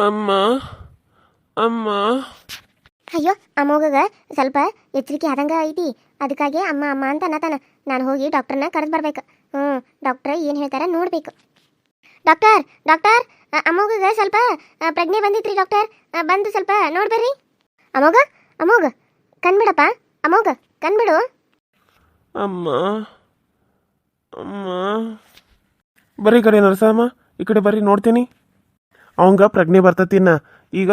ಅಮ್ಮ ಅಮ್ಮ. ಅಯ್ಯೋ ಅಮ್ಮೋಗಗ ಸ್ವಲ್ಪ ಎಚ್ಚರಿಕೆ ಆದಂಗೆ ಐತಿ, ಅದಕ್ಕಾಗಿ ಅಮ್ಮ ಅಮ್ಮ ಅಂತ ಅನ್ನತಾನ. ನಾನು ಹೋಗಿ ಡಾಕ್ಟರ್ನ ಕರೆದು ಬರ್ಬೇಕು. ಡಾಕ್ಟ್ರ್ ಏನು ಹೇಳ್ತಾರೆ ನೋಡ್ಬೇಕು. ಡಾಕ್ಟರ್ ಡಾಕ್ಟರ್ ಅಮ್ಮೋಗಗ ಸ್ವಲ್ಪ ಪ್ರಜ್ಞೆ ಬಂದಿತ್ರಿ ಡಾಕ್ಟರ್, ಬಂದು ಸ್ವಲ್ಪ ನೋಡ್ಬರ್ರಿ. ಅಮ್ಮೋಗ ಅಮ್ಮೋಗ ಕಣ್ಬಿಡಪ್ಪ, ಅಮ್ಮೋಗ ಕಣ್ಬಿಡು. ಅಮ್ಮ ಅಮ್ಮ. ಬರ್ರಿ ಈ ಕಡೆ ನರಸಮ್ಮ, ಈ ಕಡೆ ಬರ್ರಿ ನೋಡ್ತೀನಿ. ಅವಂಗ ಪ್ರಜ್ಞೆ ಬರ್ತತಿನ್ನ. ಈಗ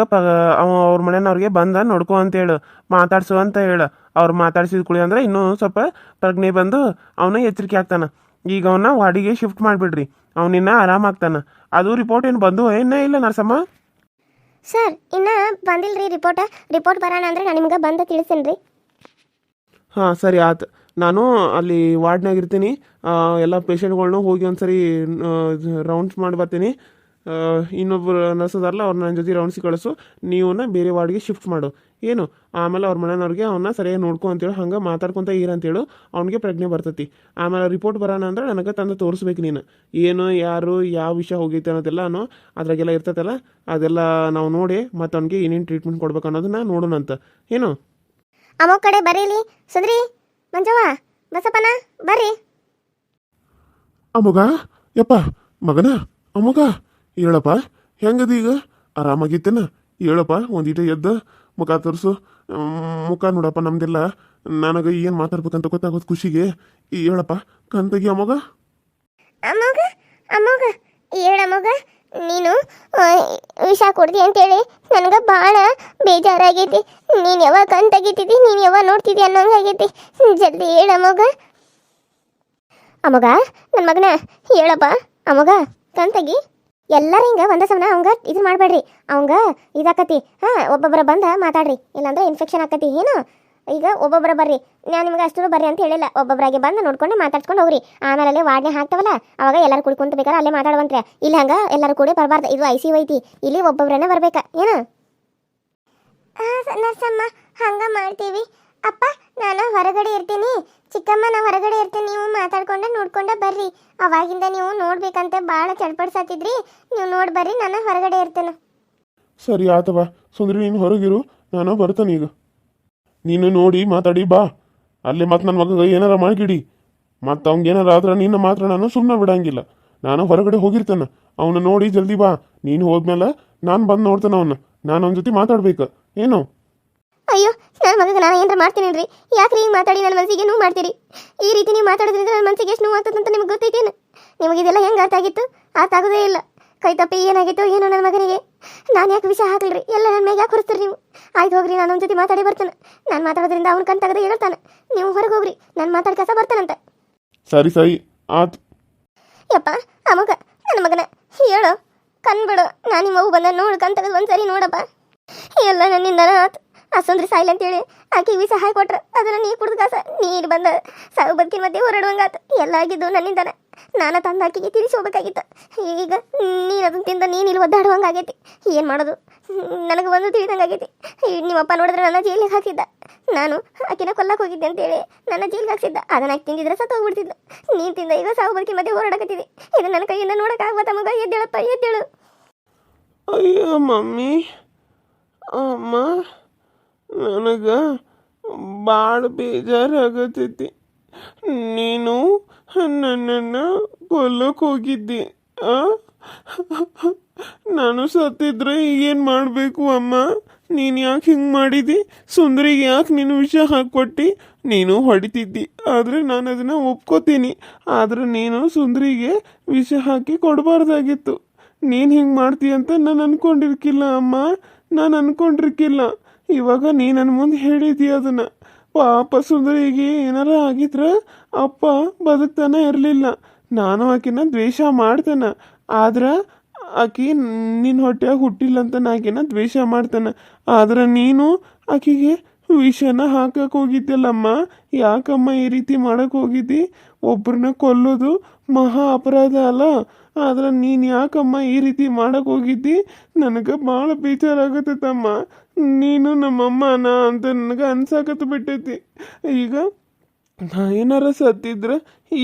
ಅವ್ರ ಮನೆಯವ್ರಿಗೆ ಬಂದ ನೋಡ್ಕೊ ಅಂತೇಳು, ಮಾತಾಡ್ಸು ಅಂತ ಹೇಳು. ಅವ್ರು ಮಾತಾಡ್ಸಿದ ಕುಳಿ ಅಂದ್ರೆ ಇನ್ನೂ ಸ್ವಲ್ಪ ಪ್ರಜ್ಞೆ ಬಂದು ಅವನ ಎಚ್ಚರಿಕೆ ಆಗ್ತಾನ. ಈಗ ಅವನ್ನ ವಾರ್ಡಿಗೆ ಶಿಫ್ಟ್ ಮಾಡಿಬಿಡ್ರಿ, ಅವನಿನ್ನ ಆರಾಮಾಗ್ತಾನ. ಅದು ರಿಪೋರ್ಟ್ ಏನು ಬಂದು ಏನೇ ಇಲ್ಲ ನರಸಮ್ಮ? ಸರ್ ಇನ್ನೂ ಬಂದಿಲ್ರಿ ರಿಪೋರ್ಟ್ ಬರೋಣ ಅಂದ್ರೆ ನಾನು ನಿಮ್ಗೆ ಬಂದು ತಿಳಿಸ್ತೇನೆ ರೀ. ಹಾಂ ಸರಿ ಆಯ್ತು. ನಾನು ಅಲ್ಲಿ ವಾರ್ಡ್ನಾಗ ಇರ್ತೀನಿ. ಎಲ್ಲ ಪೇಷಂಟ್ಗಳ್ನು ಹೋಗಿ ಒಂದ್ಸರಿ ರೌಂಡ್ಸ್ ಮಾಡಿ ಬರ್ತೀನಿ. ಇನ್ನೊಬ್ಬರು ನರ್ಸ್ ಅದಾರಲ್ಲ ಅವ್ರು ನನ್ನ ಜೊತೆ ರೌಂಡ್ಸಿಗೆ ಕಳಿಸು. ನೀವನ್ನ ಬೇರೆ ವಾರ್ಡ್ಗೆ ಶಿಫ್ಟ್ ಮಾಡು ಏನು. ಆಮೇಲೆ ಅವ್ರ ಮನೆಯವ್ರಿಗೆ ಅವನ್ನ ಸರಿಯಾಗಿ ನೋಡ್ಕೊ ಅಂತೇಳು, ಹಂಗೆ ಮಾತಾಡ್ಕೊತ ಇರಂತೇಳು. ಅವ್ನಿಗೆ ಪ್ರಜ್ಞೆ ಬರ್ತೈತಿ. ಆಮೇಲೆ ರಿಪೋರ್ಟ್ ಬರೋಣ ಅಂದ್ರೆ ನನಗೆ ತಂದು ತೋರಿಸ್ಬೇಕು ನೀನು. ಏನು ಯಾರು ಯಾವ ವಿಷಯ ಹೋಗೈತೆ ಅನ್ನೋದೆಲ್ಲನೂ ಅದ್ರಾಗೆಲ್ಲ ಇರ್ತೈತಲ್ಲ, ಅದೆಲ್ಲ ನಾವು ನೋಡಿ ಮತ್ತು ಅವ್ನಿಗೆ ಏನೇನು ಟ್ರೀಟ್ಮೆಂಟ್ ಕೊಡ್ಬೇಕು ಅನ್ನೋದನ್ನ ನೋಡೋಣಂತ ಏನು. ಅಮ್ಮೋ ಕಡೆ ಬರೀಲಿ. ಸುಂದ್ರಿ, ಮಂಜವ್ವ, ಬಸಪ್ಪನ ಬರ್ರಿ. ಅಮ್ಮಗ ಯಪ್ಪ ಮಗನ ಅಮ್ಮಗ ಹೇಳಪ್ಪ, ಹೆಂಗದ ಈಗ? ಆರಾಮಾಗಿತ್ತೇನ? ಹೇಳಪ್ಪ, ಒಂದೀಟ ಎದ್ದ ಮುಖ ತೋರಿಸು. ಮುಖ ನೋಡಪ್ಪ ನಮ್ದೆಲ್ಲ. ನನಗೆ ಏನು ಮಾತಾಡ್ಬೇಕಂತ ಗೊತ್ತಾಗೋದು ಖುಷಿಗೆ. ಹೇಳಪ್ಪ ಕಂತಗಿ ಅಮ್ಮಗ. ಅಮ್ಮೋಗ ಅಮ್ಮೋಗ ಹೇಳಮ್ಮೋಗ, ನೀನು ವಿಷ ಕೊಡ್ದಿ ಅಂತೇಳಿ ನನಗೆ ಭಾಳ ಬೇಜಾರಾಗೈತಿ. ನೀನು ಯಾವಾಗ ಕಣ್ ತೆಗಿತಿದ್ದಿ, ನೀನು ಯಾವಾಗ ನೋಡ್ತಿದ್ದಿ ಅನ್ನೋಂಗೆ ಆಗೈತಿ. ಜಲ್ದಿ ಹೇಳಮ್ಮೋಗ. ಅಮ್ಮಗ ನನ್ನ ಮಗನ ಹೇಳಪ್ಪ. ಅಮ್ಮಗ ಕಣ್ ತೆಗಿ. ಎಲ್ಲರೂ ಹಿಂಗೆ ಒಂದೇ ಸಮನ ಅವಂಗ ಇದು ಮಾಡಬೇಡ್ರಿ, ಅವಂಗ ಇದಾಕತಿ. ಒಬ್ಬೊಬ್ಬರ ಬಂದ ಮಾತಾಡ್ರಿ, ಇಲ್ಲಾಂದ್ರೆ ಇನ್ಫೆಕ್ಷನ್ ಆಕತಿ ಏನು. ಈಗ ಒಬ್ಬೊಬ್ಬರ ಬರ್ರಿ, ನಾನು ನಿಮ್ಗೆ ಅಷ್ಟು ಬರ್ರಿ ಅಂತ ಹೇಳಿಲ್ಲ. ಒಬ್ಬೊಬ್ಬರಾಗಿ ಬಂದು ನೋಡ್ಕೊಂಡು ಮಾತಾಡ್ಸ್ಕೊಂಡು ಹೋಗ್ರಿ. ಆಮೇಲೆ ಅಲ್ಲೇ ವಾರ್ಡ್ನೇ ಹಾಕ್ತಾವಲ್ಲ, ಅವಾಗ ಎಲ್ಲರೂ ಕುಡ್ಕೊಂತ ಬೇಕಾರೆ ಅಲ್ಲೇ ಮಾತಾಡುವಂತ್ರೆ. ಇಲ್ಲಿ ಹಂಗೆ ಎಲ್ಲರೂ ಕೂಡ ಬರಬಾರ್ದು. ಇದು ICU ಐತಿ, ಇಲ್ಲಿ ಒಬ್ಬೊಬ್ಬರನ್ನ ಬರ್ಬೇಕಾ ಏನು. ನರ್ಸಮ್ಮ ಹಂಗೆ ಮಾಡ್ತೀವಿ. ಅಪ್ಪ ನಾನು ಹೊರಗಡೆ ಇರ್ತೀನಿ, ಚಿಕ್ಕಮ್ಮ ನಾ ಹೊರಗಡೆ ಇರ್ತೀನಿ, ನೀವು ಮಾತಾಡ್ಕೊಂಡ ನೋಡ್ಕೊಂಡ ಬರ್ರಿ. ಅವಾಗಿಂದ ನೀವು ನೋಡ್ಬೇಕಂತ ಭಾಳ ಚಡ್ಪಡ್ಸತ್ತಿದ್ರಿ, ನೀವು ನೋಡಿ ಬರ್ರಿ, ನಾನು ಹೊರಗಡೆ ಇರ್ತೇನೆ. ಸರಿ ಆತವ ಸುಂದ್ರಿ, ನೀನು ಹೊರಗಿರು, ನಾನು ಬರ್ತಾನೆ ಈಗ. ನೀನು ನೋಡಿ ಮಾತಾಡಿ ಬಾ. ಅಲ್ಲೇ ಮತ್ತೆ ನನ್ನ ಮಗ ಏನಾರ ಮಾಡಿಕಿಡಿ. ಮತ್ತು ಅವ್ನಿಗೆ ಏನಾರ ಆದ್ರೆ ನಿನ್ನ ಮಾತ್ರ ನಾನು ಸುಮ್ಮನೆ ಬಿಡಂಗಿಲ್ಲ. ನಾನು ಹೊರಗಡೆ ಹೋಗಿರ್ತೇನೆ, ಅವನು ನೋಡಿ ಜಲ್ದಿ ಬಾ. ನೀನು ಹೋದ್ಮೇಲೆ ನಾನು ಬಂದು ನೋಡ್ತೇನೆ ಅವನ್ನ. ನಾನು ಅವನ ಜೊತೆ ಮಾತಾಡ್ಬೇಕು ಏನು. ಅಯ್ಯೋ ನನ್ನ ಮಗಗೆ ನಾನು ಏನಾರ ಮಾಡ್ತೀನೇನ್ರಿ? ಯಾಕ್ರಿ ಹಿಂಗೆ ಮಾತಾಡಿ ನನ್ನ ಮನಸ್ಸಿಗೆ ನೋವು ಮಾಡ್ತೀರಿ? ಈ ರೀತಿ ನೀವು ಮಾತಾಡೋದ್ರಿಂದ ನನ್ನ ಮನಸ್ಸಿಗೆ ಎಷ್ಟು ನೋವು ಆಗ್ತದಂತ ನಿಮ್ಗೆ ಗೊತ್ತೈತೇನು? ನಿಮಗೆ ಇದೆಲ್ಲ ಹೆಂಗೆ ಅರ್ಥ ಆಗಿತ್ತು? ಅರ್ಥ ಆಗೋದೇ ಇಲ್ಲ. ಕೈ ತಪ್ಪಿ ಏನಾಗಿತ್ತು ಏನೋ ನನ್ನ ಮಗನಿಗೆ. ನಾನು ಯಾಕೆ ವಿಷಯ ಹಾಕಲ್ರಿ? ಎಲ್ಲ ನನ್ನ ಮೇಲೆ ಯಾಕೆ ಹೊರಿಸ್ತೀರಿ ನೀವು? ಆಯ್ತು ಹೋಗ್ರಿ, ನಾನು ಅವನ ಜೊತೆ ಮಾತಾಡಿ ಬರ್ತೇನೆ. ನಾನು ಮಾತಾಡೋದ್ರಿಂದ ಅವ್ನ ಕಣ್ ತೆಗೆದು ಹೇಳ್ತಾನೆ. ನೀವು ಹೊರಗೆ ಹೋಗ್ರಿ, ನಾನು ಮಾತಾಡಿ ಕೆಲಸ ಬರ್ತಾನಂತ. ಸರಿ ಸರಿ ಆತು. ಯಪ್ಪ ಅಮ್ಮಗ ನನ್ನ ಮಗನ ಹೇಳು, ಕಣ್ಬಿಡು. ನಾನು ನಿಮ್ಮ ಮಗು ಬಂದ ನೋಡು, ಕಣ್ ತೆಗೆದು ಒಂದ್ಸರಿ ನೋಡಪ್ಪ. ಎಲ್ಲ ನನ್ನಿಂದ ಆತು. ಅಸಂದ್ರಿ ಸಾಯಿಲ್ ಅಂತೇಳಿ ಆಕೆ ವಿಷ ಹಾಕಿ ಕೊಟ್ರೆ ಅದನ್ನು ನೀರು ಕುಡ್ದು ಕಾಸ ನೀರು ಬಂದ ಸಾವು ಬದುಕಿನ ಮಧ್ಯೆ ಹೊರಡುವಂಗಾತ. ಎಲ್ಲ ಆಗಿದ್ದು ನನ್ನಿಂದನ. ನಾನು ತಂದು ಆಕೆಗೆ ತಿರಿಸಿ ಹೋಗ್ಬೇಕಾಗಿತ್ತು. ಈಗ ನೀನು ಅದನ್ನು ತಿಂದ ನೀನು ಇಲ್ಲಿ ಒದ್ದಾಡುವಂಗಾಗೈತಿ. ಏನು ಮಾಡೋದು ನನಗೆ ಒಂದು ತಿಳಿದಂಗಾಗೈತಿ. ನಿಮ್ಮಪ್ಪ ನೋಡಿದ್ರೆ ನನ್ನ ಜೈಲಿಗೆ ಹಾಕಿದ್ದ. ನಾನು ಆಕಿನ ಕೊಲ್ಲಕ್ಕೆ ಹೋಗಿದ್ದೆ ಅಂತೇಳಿ ನನ್ನ ಜೈಲಿಗೆ ಹಾಕ್ಸಿದ್ದ. ಅದನ್ನ ಆಕೆ ತಿಂದಿದ್ರೆ ಸತ್ತು ಹೋಗ್ಬಿಡ್ತಿದ್ದ. ನೀನು ತಿಂದ ಈಗ ಸಾವು ಬದುಕಿನ ಮಧ್ಯೆ ಹೊರಡಕತ್ತಿದ್ದೆ. ಇದು ನನ್ನ ಕೈಯಿಂದ ನೋಡೋಕ್ಕಾಗ್ಬತ್ತ ಮಗ? ಎದ್ದೇಳಪ್ಪ ಎದ್ದೇಳು. ಅಯ್ಯೋ ಮಮ್ಮಿ, ಅಮ್ಮ, ನನಗೆ ಭಾಳ ಬೇಜಾರಾಗತೈತಿ. ನೀನು ನನ್ನನ್ನು ಕೊಲ್ಲಕ್ಕೆ ಹೋಗಿದ್ದಿ. ನಾನು ಸತ್ತಿದ್ರೆ ಏನು ಮಾಡಬೇಕು ಅಮ್ಮ? ನೀನು ಯಾಕೆ ಹಿಂಗೆ ಮಾಡಿದಿ? ಸುಂದರಿಗೆ ಯಾಕೆ ನೀನು ವಿಷ ಹಾಕ್ಕೊಟ್ಟು? ನೀನು ಹೊಡಿತಿದ್ದಿ, ಆದರೆ ನಾನು ಅದನ್ನು ಒಪ್ಕೋತೀನಿ. ಆದರೆ ನೀನು ಸುಂದರಿಗೆ ವಿಷ ಹಾಕಿ ಕೊಡಬಾರ್ದಾಗಿತ್ತು. ನೀನು ಹಿಂಗೆ ಮಾಡ್ತೀಯ ಅಂತ ನಾನು ಅಂದ್ಕೊಂಡಿರ್ಕಿಲ್ಲ ಅಮ್ಮ, ನಾನು ಅಂದ್ಕೊಂಡಿರ್ಕಿಲ್ಲ. ಇವಾಗ ನೀ ನನ್ನ ಮುಂದೆ ಹೇಳಿದ್ದೀಯ ಅದನ್ನು. ಪಾಪ ಸುಂದರಿಗೆ ಏನಾರ ಆಗಿದ್ರೆ ಅಪ್ಪ ಬದುಕ್ತಾನೆ ಇರಲಿಲ್ಲ. ನಾನು ಆಕಿನ ದ್ವೇಷ ಮಾಡ್ತೇನೆ, ಆದ್ರೆ ಆಕಿ ನಿನ್ನ ಹೊಟ್ಟೆಯಾಗ ಹುಟ್ಟಿಲ್ಲ ಅಂತ ನಾ ಆಕಿನ ದ್ವೇಷ ಮಾಡ್ತೇನೆ. ಆದ್ರೆ ನೀನು ಆಕಿಗೆ ವಿಷನ ಹಾಕಕ್ಕೆ ಹೋಗಿದ್ದಲ್ಲಮ್ಮ. ಯಾಕಮ್ಮ ಈ ರೀತಿ ಮಾಡಕ್ಕೆ ಹೋಗಿದ್ದಿ? ಒಬ್ಬರನ್ನ ಕೊಲ್ಲೋದು ಮಹಾ ಅಪರಾಧ ಅಲ್ಲ. ಆದ್ರೆ ನೀನು ಯಾಕಮ್ಮ ಈ ರೀತಿ ಮಾಡಕ್ಕೆ ಹೋಗಿದ್ದಿ? ನನಗೆ ಭಾಳ ಬೇಜಾರಾಗತ್ತಮ್ಮ. ನೀನು ನಮ್ಮಮ್ಮನ ಅಂತ ನನಗೆ ಅನ್ಸಾಕತ್ತು ಬಿಟ್ಟೈತಿ. ಈಗ ನಾ ಏನಾರ ಸತ್ತಿದ್ರೆ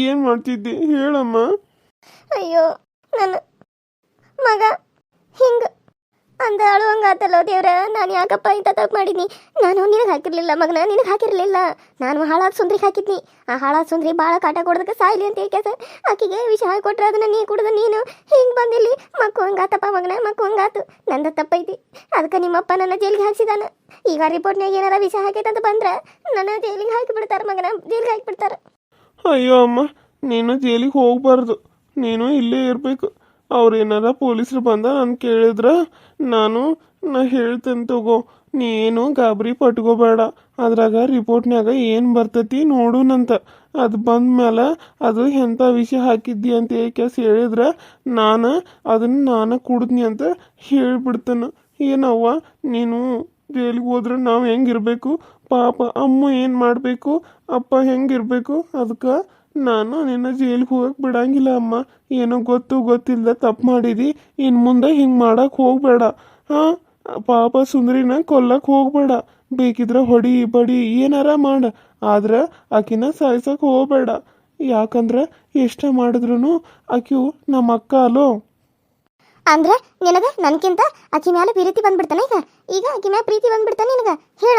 ಏನು ಮಾಡ್ತಿದ್ದಿ ಹೇಳಮ್ಮ? ಅಯ್ಯೋ ನನ್ನ ಮಗ ಹಿಂಗೆ ಅಂತ ಅಳುವಂಗಾತಲ್ಲೋ ದೇವ್ರ. ನಾನು ಯಾಕಪ್ಪ ಇಂಥ ತಪ್ಪು ಮಾಡಿದ್ನಿ? ನಾನು ನಿನಗೆ ಹಾಕಿರ್ಲಿಲ್ಲ ಮಗನ, ನಿನಗೆ ಹಾಕಿರಲಿಲ್ಲ. ನಾನು ಹಾಳಾದ ಸುಂದ್ರಿಗೆ ಹಾಕಿದ್ನಿ. ಆ ಹಾಳಾದ ಸುಂದ್ರಿ ಭಾಳ ಕಾಟ ಕೊಡೋದಕ್ಕೆ ಸಾಯ್ಲಿ ಅಂತ ಹೇಳ್ಕೆ ಆಕಿಗೆ ವಿಷ ಹಾಕೊಟ್ರೆ ಅದನ್ನ ನೀ ಕುಡ್ದು ನೀನು ಹಿಂಗೆ ಬಂದಿಲ್ಲಿ ಮಕ್ಕು ಹಂಗಾತಪ್ಪ ಮಗನ, ಮಕ್ಕು ಹಂಗಾತು. ನಂದು ತಪ್ಪೈತಿ. ಅದಕ್ಕೆ ನಿಮ್ಮಪ್ಪ ನನ್ನ ಜೈಲಿಗೆ ಹಾಕ್ಸಿದಾನ. ಈಗ ರಿಪೋರ್ಟ್ನಾಗ ಏನಾರ ವಿಷ ಹಾಕೈತಂತ ಬಂದ್ರೆ ನನ್ನ ಜೈಲಿಗೆ ಹಾಕಿಬಿಡ್ತಾರೆ ಮಗನ, ಜೈಲಿಗೆ ಹಾಕಿಬಿಡ್ತಾರೆ. ಅಯ್ಯೋ ಅಮ್ಮ, ನೀನು ಜೈಲಿಗೆ ಹೋಗ್ಬಾರ್ದು, ನೀನು ಇಲ್ಲೇ ಇರಬೇಕು. ಅವ್ರೇನಾರ ಪೊಲೀಸರು ಬಂದ ನಾನು ಕೇಳಿದ್ರ ನಾ ಹೇಳ್ತೇನೆ ತಗೋ. ನೀನು ಗಾಬರಿ ಪಟ್ಕೋಬೇಡ. ಅದ್ರಾಗ ರಿಪೋರ್ಟ್ನಾಗ ಏನು ಬರ್ತೈತಿ ನೋಡುನಂತ. ಅದು ಬಂದ್ಮೇಲೆ ಅದು ಎಂಥ ವಿಷಯ ಹಾಕಿದ್ದಿ ಅಂತ ಏಕೆಸ್ ಹೇಳಿದ್ರೆ ನಾನು ಕುಡ್ದ್ನಿ ಅಂತ ಹೇಳಿಬಿಡ್ತಾನೆ. ಏನವ್ವ, ನೀನು ಜೈಲಿಗೆ ಹೋದ್ರೆ ನಾವು ಹೆಂಗಿರ್ಬೇಕು? ಪಾಪ ಅಮ್ಮ ಏನು ಮಾಡಬೇಕು, ಅಪ್ಪ ಹೆಂಗಿರ್ಬೇಕು? ಅದಕ್ಕೆ ನಾನು ನಿನ್ನ ಜೈಲಿಗೆ ಹೋಗಕ್ಕೆ ಬಿಡಂಗಿಲ್ಲ ಅಮ್ಮ. ಏನೋ ಗೊತ್ತಿಲ್ಲದೆ ತಪ್ಪು ಮಾಡಿದಿ. ಇನ್ನು ಮುಂದೆ ಹಿಂಗೆ ಮಾಡಕ್ಕೆ ಹೋಗಬೇಡ. ಹಾಂ, ಪಾಪ ಸುಂದರಿನ ಕೊಲ್ಲಕ್ಕೆ ಹೋಗಬೇಡ. ಬೇಕಿದ್ರೆ ಹೊಡಿ ಬಡಿ ಏನಾರ ಮಾಡ, ಆದ್ರೆ ಆಕಿನ ಸಾಯ್ಸಕ್ಕೆ ಹೋಗಬೇಡ. ಯಾಕಂದ್ರೆ ಎಷ್ಟ ಮಾಡಿದ್ರು ಆಕಿಯು ನಮ್ಮ ಅಕ್ಕ ಅಲೋ. ಅಂದ್ರೆ ನಿನಗೆ ನನಗಿಂತ ಆಕಿ ಮೇಲೆ ಪ್ರೀತಿ ಬಂದ್ಬಿಡ್ತಾನೆ ಈಗ ಆಕಿ ಮ್ಯಾಲ ಪ್ರೀತಿ ಬಂದ್ಬಿಡ್ತಾನೆ ನಿನಗೆ? ಹೇಳ,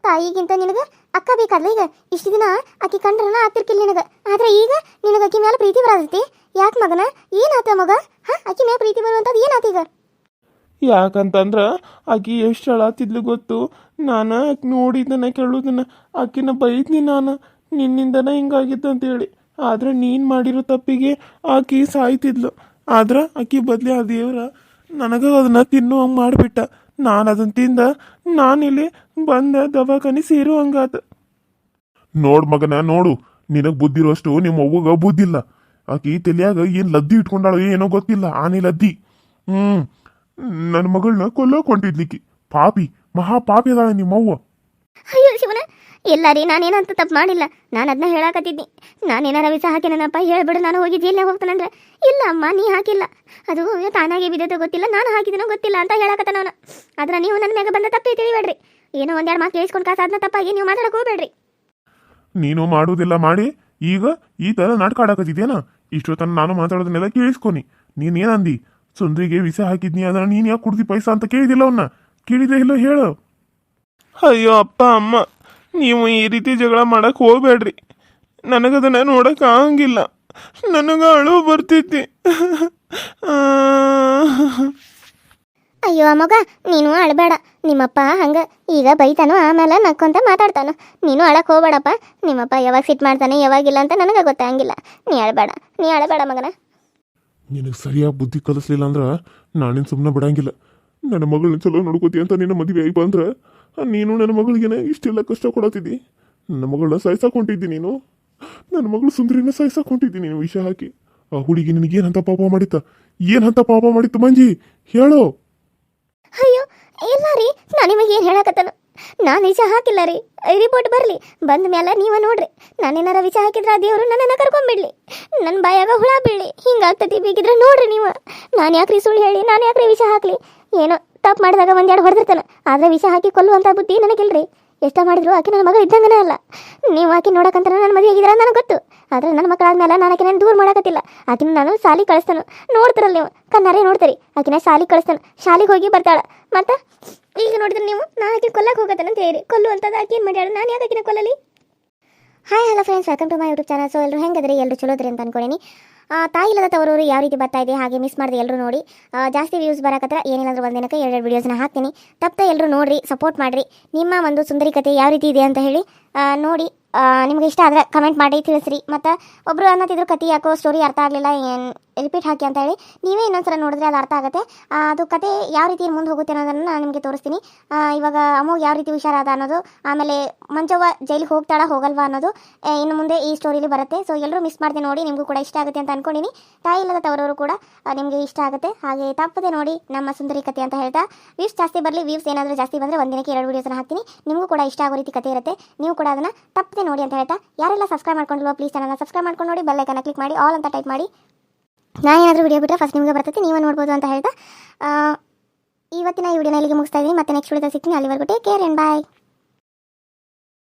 ತಾಯಿಗಿಂತ ನಿನಗೆ ಅಕ್ಕ ಬೇಕಾದ್ಲ? ಈಗ ಇಷ್ಟು ದಿನ ಆಕಿ ಕಂಡ್ರನ ಆಗ್ತಿರ್ಕಿಲ್ಲ ನಿನಗೆ, ಆದ್ರೆ ಈಗ ನಿನಗೆ ಆಕಿ ಮೇಲೆ ಪ್ರೀತಿ ಬರತೈತಿ. ಯಾಕೆ ಮಗನ, ಏನಾತ ಮಗ? ಹಾಂ, ಆಕಿ ಮೇಲೆ ಪ್ರೀತಿ ಬರುವಂಥದ್ದು ಏನಾತ ಈಗ? ಯಾಕಂತಂದ್ರೆ ಆಕಿ ಎಷ್ಟು ಅಳಾತಿದ್ಲು ಗೊತ್ತು? ನಾನು ನೋಡಿದ್ದನ ಕೇಳೋದನ್ನ ಆಕಿನ ಬೈದ್ನಿ ನಾನು, ನಿನ್ನಿಂದನ ಹಿಂಗಾಗಿತ್ತು ಅಂತೇಳಿ. ಆದ್ರೆ ನೀನು ಮಾಡಿರೋ ತಪ್ಪಿಗೆ ಆಕಿ ಸಾಯ್ತಿದ್ಲು. ಆದ್ರೆ ಆಕಿ ಬದಲಿ ಆ ದೇವ್ರ ನನಗೆ ಅದನ್ನು ತಿನ್ನೋ ಹಂಗೆ ಮಾಡಿಬಿಟ್ಟ. ನಾನು ಅದನ್ನು ತಿಂದ ನಾನಿಲ್ಲಿ ಬಂದ ದವಾಖಾನೆ ಸೇರೋ ಹಂಗಾತ. ನೋಡ್ ಮಗನ, ನೋಡು, ನಿನಗ್ ಬುದ್ಧಿ ಇರೋಷ್ಟು ನಿಮ್ಮ ಅವ್ವಗ ಬುದ್ಧಿಲ್ಲ. ಆಕಿ ತಲೆಯಾಗ ಏನ್ ಲದ್ದಿ ಇಟ್ಕೊಂಡಾಳು ಏನೋ ಗೊತ್ತಿಲ್ಲ, ಆನೆ ಲದ್ದಿ. ನನ್ನ ಮಗಳನ್ನ ಕೊಲ್ಲೋಕ್ ಹೊಂಟಿದ್ಲಿಕ್ಕಿ. ಪಾಪಿ, ಮಹಾ ಪಾಪಿ ಅದಾಳ ನಿಮ್ಮವ್ವ. ಅಯ್ಯೋ ಶಿವನ, ಇಲ್ಲ ರೀ, ನಾನೇನಂತ ತಪ್ಪು ಮಾಡಿಲ್ಲ. ನಾನು ಅದನ್ನ ಹೇಳಾಕತ್ತಿದ್ನಿ. ನಾನೇನಾರ ವಿಷ ಹಾಕಿನಪ್ಪ ಹೇಳ್ಬಿಡು, ನಾನು ಹೋಗಿ ಜೈಲ್ನಾಗ ಹೋಗ್ತಾನಂದ್ರೆ, ಇಲ್ಲ ಅಮ್ಮ ನೀ ಹಾಕಿಲ್ಲ, ಅದು ತಾನಾಗೆ ಬಿದ್ದೋ ಗೊತ್ತಿಲ್ಲ, ನಾನು ಹಾಕಿದ್ದೀನೋ ಗೊತ್ತಿಲ್ಲ ಅಂತ ಹೇಳಾಕತ್ತಾನ ಅವನು. ಆದ್ರೆ ನೀವು ನನ್ನ ಮ್ಯಾಗ ಬಂದ ತಪ್ಪಿ ತಿಳಿಬೇಡ್ರಿ. ಏನೋ ಒಂದೆರಡು ಮಾತು ಕೇಳಿಸ್ಕೊಂಡು ಕಾಸಾದ್ನ ತಪ್ಪಾಗಿ ನೀವು ಮಾತಾಡಕ್ಕೆ ಹೋಗ್ಬೇಡ್ರಿ. ನೀನು ಮಾಡುವುದಿಲ್ಲ ಮಾಡಿ ಈಗ ಈ ತರ ನಾಟಕ ಆಡಕತ್ತಿದ್ಯೇನ? ಇಷ್ಟೊತ್ತನ ನಾನು ಮಾತಾಡೋದನ್ನೆಲ್ಲ ಕೇಳಿಸ್ಕೊನಿ. ನೀನೇನಂದಿ? ಸುಂದ್ರಿಗೆ ವಿಷ ಹಾಕಿದ್ನಿ, ಅದ್ರ ನೀನ್ ಯಾಕೆ ಕುಡ್ದಿ ಪೈಸಾ ಅಂತ ಕೇಳಿದಿಲ್ಲ ಅವನ್ನ? ಕೇಳಿದೆ ಇಲ್ಲ ಹೇಳು. ಅಯ್ಯೋ ಅಪ್ಪ ಅಮ್ಮ, ನೀವು ಈ ರೀತಿ ಜಗಳ ಮಾಡಕ್ಕೆ ಹೋಗ್ಬೇಡ್ರಿ. ನನಗದನ್ನು ನೋಡಕ್ಕೆ ಆಗಂಗಿಲ್ಲ. ನನಗೆ ಅಳು ಬರ್ತೈತಿ. ಅಯ್ಯೋ ಮಗ, ನೀನು ಅಳಬೇಡ. ನಿಮ್ಮಪ್ಪ ಹಂಗೆ ಈಗ ಬೈತಾನೋ, ಆಮೇಲೆ ನಕ್ಕೊಂತ ಮಾತಾಡ್ತಾನೋ. ನೀನು ಅಳಕ್ಕೆ ಹೋಗ್ಬೇಡಪ್ಪ. ನಿಮ್ಮಪ್ಪ ಯಾವಾಗ ಸಿಟ್ಟು ಮಾಡ್ತಾನೆ ಯಾವಾಗಿಲ್ಲ ಅಂತ ನನಗೆ ಗೊತ್ತಾಗಂಗಿಲ್ಲ. ನೀ ಅಳಬೇಡ ಮಗನ. ನಿನಗೆ ಸರಿಯಾಗಿ ಬುದ್ಧಿ ಕಲಿಸ್ಲಿಲ್ಲ ಅಂದ್ರೆ ನಾನೇನು ಸುಮ್ಮನೆ ಬಿಡಂಗಿಲ್ಲ. ನನ್ನ ಮಗಳನ್ನ ಚಲೋ ನೋಡ್ಕೋತಿ ಅಂತ ನಿನ್ನ ಮದುವೆ ಆಗಿ ಬಂದ್ರೆ ನೀನು ನನ್ನ ಮಗಳಿಗೇನೆ ಇಷ್ಟೆಲ್ಲ ಕಷ್ಟ ಕೊಡತ್ತಿದ್ದಿ. ನನ್ನ ಮಗಳನ್ನ ಸಾಯ್ಸಾಕೊಂಡಿದ್ದಿ ನೀನು. ನನ್ನ ಮಗಳು ಸುಂದರಿನ ಸಾಯ್ಸಾಕೊಂಡಿದ್ದಿ ನೀನು ವಿಷ ಹಾಕಿ. ಆ ಹುಡುಗಿ ನಿನಗೇನಂತ ಪಾಪ ಮಾಡಿತ್ತು ಮಂಜಿ? ಹೇಳೋ. ಅಯ್ಯೋ ಇಲ್ಲ ರೀ, ನಾನು ನಿಮಗೆ ಏನು ಹೇಳಕತ್ತನು? ನಾನು ವಿಷ ಹಾಕಿಲ್ಲ ರೀ. ರಿಪೋರ್ಟ್ ಬರಲಿ, ಬಂದ ಮೇಲೆ ನೀವು ನೋಡ್ರಿ. ನಾನೇನಾರ ವಿಷ ಹಾಕಿದ್ರೆ ಆ ದೇವರು ನನ್ನನ್ನು ಕರ್ಕೊಂಡ್ಬಿಡ್ಲಿ, ನನ್ನ ಬಾಯಾಗ ಹುಳ ಬೀಳಿ ಹಿಂಗಾಗ್ತತಿ. ಬೇಕಿದ್ರೆ ನೋಡ್ರಿ ನೀವು. ನಾನು ಯಾಕ್ರಿ ಸುಳ್ಳು ಹೇಳಿ, ನಾನು ಯಾಕ್ರಿ ವಿಷ ಹಾಕ್ಲಿ? ಏನೋ ತಪ್ಪು ಮಾಡಿದಾಗ ಒಂದೆರಡು ಹೊಡೆದಿರ್ತಾನೆ, ಆದರೆ ವಿಷ ಹಾಕಿ ಕೊಲ್ಲುವಂಥ ಬುದ್ಧಿ ನನಗಿಲ್ರಿ. ಎಷ್ಟ ಮಾಡಿದ್ರು ಆಕೆ ನನ್ನ ಮಗ ಇದ್ದಂಗನೇ ಅಲ್ಲ. ನೀವು ಆಕೆ ನೋಡಕ್ಕಂತ ನನ್ನ ಮದುವೆ ಆಗಿದ್ದೀರ ನನಗೆ ಗೊತ್ತು. ಆದರೆ ನನ್ನ ಮಕ್ಕಳಾದ್ಮೇಲೆ ನಾನು ಆಕೆ ದೂರ ಮಾಡಕತ್ತಿಲ್ಲ. ಆಕಿನ ನಾನು ಶಾಲಿ ಕಳಿಸ್ತಾನು. ನೋಡ್ತಿರಲ್ಲ ನೀವು, ಕಣ್ಣಾರೆ ನೋಡ್ತೀರಿ. ಆಕಿನ ಶಾಲಿ ಕಳಿಸ್ತಾನೆ, ಶಾಲಿಗೆ ಹೋಗಿ ಬರ್ತಾಳೆ. ಮತ್ತು ಈಗ ನೋಡಿದ್ರೆ ನೀವು ನಾನು ಆಕೆ ಕೊಲ್ಲಕ್ಕೆ ಹೋಗತ್ತಾನೆ ಅಂತ ಹೇಳಿ ಕೊಲ್ಲುವಂಥದ್ದು ಆಕೆ ಏನು ಮಾಡ್ಯಾಳ? ನಾನು ಯಾಕೆ ಆಕಿನ ಕೊಲ್ಲಲಿ? Hi hello friends, welcome to my YouTube channel. So ಎಲ್ಲರೂ ಹೆಂಗದ್ರಿ? ಎಲ್ಲರೂ ಚಲೋದ್ರಿ ಅಂತ ಅನ್ಕೊಳ್ಳೀನಿ. ತಾಯಿ ಇಲ್ಲದ ತವರೂರು ಯಾವ ರೀತಿ ಬರ್ತಾ ಇದೆ, ಹಾಗೆ ಮಿಸ್ ಮಾಡಿದೆ ಎಲ್ಲರೂ ನೋಡಿ. ಜಾಸ್ತಿ ವ್ಯೂಸ್ ಬರಕತ್ರ ಏನಿಲ್ಲಂದ್ರೆ ಒಂದು ದಿನಕ್ಕೆ 2 ವೀಡಿಯೋಸ್ನ ಹಾಕ್ತೀನಿ. ತಪ್ಪದೆ ಎಲ್ಲರೂ ನೋಡಿರಿ, ಸಪೋರ್ಟ್ ಮಾಡಿರಿ. ನಿಮ್ಮ ಒಂದು ಸುಂದರಿ ಕತೆ ಯಾವ ರೀತಿ ಇದೆ ಅಂತ ಹೇಳಿ ನೋಡಿ. ನಿಮ್ಗೆ ಇಷ್ಟ ಆದರೆ ಕಮೆಂಟ್ ಮಾಡಿ ತಿಳಿಸ್ರಿ. ಮತ್ತು ಒಬ್ಬರು ಅನ್ನತ್ತಿದ್ರು ಕತೆ ಯಾಕೋ ಸ್ಟೋರಿ ಅರ್ಥ ಆಗಲಿಲ್ಲ, ಏನು ರಿಪೀಟ್ ಹಾಕಿ ಅಂತ ಹೇಳಿ. ನೀವೇ ಇನ್ನೊಂದ್ಸಲ ನೋಡಿದ್ರೆ ಅದು ಅರ್ಥ ಆಗುತ್ತೆ. ಅದು ಕತೆ ಯಾವ ರೀತಿ ಮುಂದೆ ಹೋಗುತ್ತೆ ಅನ್ನೋದನ್ನು ನಾನು ನಿಮಗೆ ತೋರಿಸ್ತೀನಿ. ಇವಾಗ ಅಮ್ಮೋಗೆ ಯಾವ ರೀತಿ ಹುಷಾರಾದ ಅನ್ನೋದು, ಆಮೇಲೆ ಮಂಜವ್ವ ಜೈಲಿಗೆ ಹೋಗ್ತಾಳ ಹೋಗಲ್ವಾ ಅನ್ನೋದು ಇನ್ನು ಮುಂದೆ ಈ ಸ್ಟೋರಿಲಿ ಬರುತ್ತೆ. ಸೊ ಎಲ್ಲರೂ ಮಿಸ್ ಮಾಡಿದೆ ನೋಡಿ, ನಿಮಗೂ ಕೂಡ ಇಷ್ಟ ಆಗುತ್ತೆ ಅಂತ ಅನ್ಕೊಂಡಿನಿ. ತಾಯಿ ಇಲ್ಲದ ತವರವರು ಕೂಡ ನಿಮಗೆ ಇಷ್ಟ ಆಗುತ್ತೆ. ಹಾಗೆ ತಪ್ಪದೆ ನೋಡಿ ನಮ್ಮ ಸುಂದರಿ ಕತೆ ಅಂತ ಹೇಳ್ತಾ. ವ್ಯೂಸ್ ಜಾಸ್ತಿ ಬರಲಿ, ವ್ಯೂಸ್ ಏನಾದರೂ ಜಾಸ್ತಿ ಬಂದರೆ ಒಂದಿನಕ್ಕೆ 2 ವೀಡಿಯೋಸ್ನ ಹಾಕ್ತೀನಿ. ನಿಮಗೂ ಕೂಡ ಇಷ್ಟ ಆಗೋ ರೀತಿ ಕತೆ ಇರುತ್ತೆ, ನೀವು ಕೂಡ ಅದನ್ನು ತಪ್ಪದೆ ನೋಡಿ ಅಂತ ಹೇಳ್ತಾ. ಯಾರೆಲ್ಲ ಸಬ್ಸ್ಕ್ರೈಬ್ ಮಾಡ್ಕೊಂಡಿಲ್ವೋ ಪ್ಲೀಸ್ ಚಾನಲ್ನ ಸಬ್ಸ್ಕ್ರೈಬ್ ಮಾಡ್ಕೊಂಡು ನೋಡಿ, ಬೆಲ್ ಐಕಾನ್ನ ಕ್ಲಿಕ್ ಮಾಡಿ ಆಲ್ ಅಂತ ಟೈಪ್ ಮಾಡಿ. ನಾನು ಏನಾದರೂ ವಿಡಿಯೋ ಬಿಟ್ಟರೆ ಫಸ್ಟ್ ನಿಮಗೆ ಬರ್ತೈತಿ, ನೀವು ನೋಡ್ಬೋದು ಅಂತ ಹೇಳ್ತಾ ಇವತ್ತಿನ ಈ ವಿಡಿಯೋನ ಇಲ್ಲಿಗೆ ಮುಗಿಸ್ತಾ ಇದ್ದೀನಿ. ಮತ್ತೆ ನೆಕ್ಸ್ಟ್ ವಿಡಿಯೋದಲ್ಲಿ ಸಿಗ್ತೀನಿ. ಅಲ್ಲಿವರೆಗೂ ಟೇಕ್ ಕೇರ್ ಆ್ಯಂಡ್ ಬಾಯ್.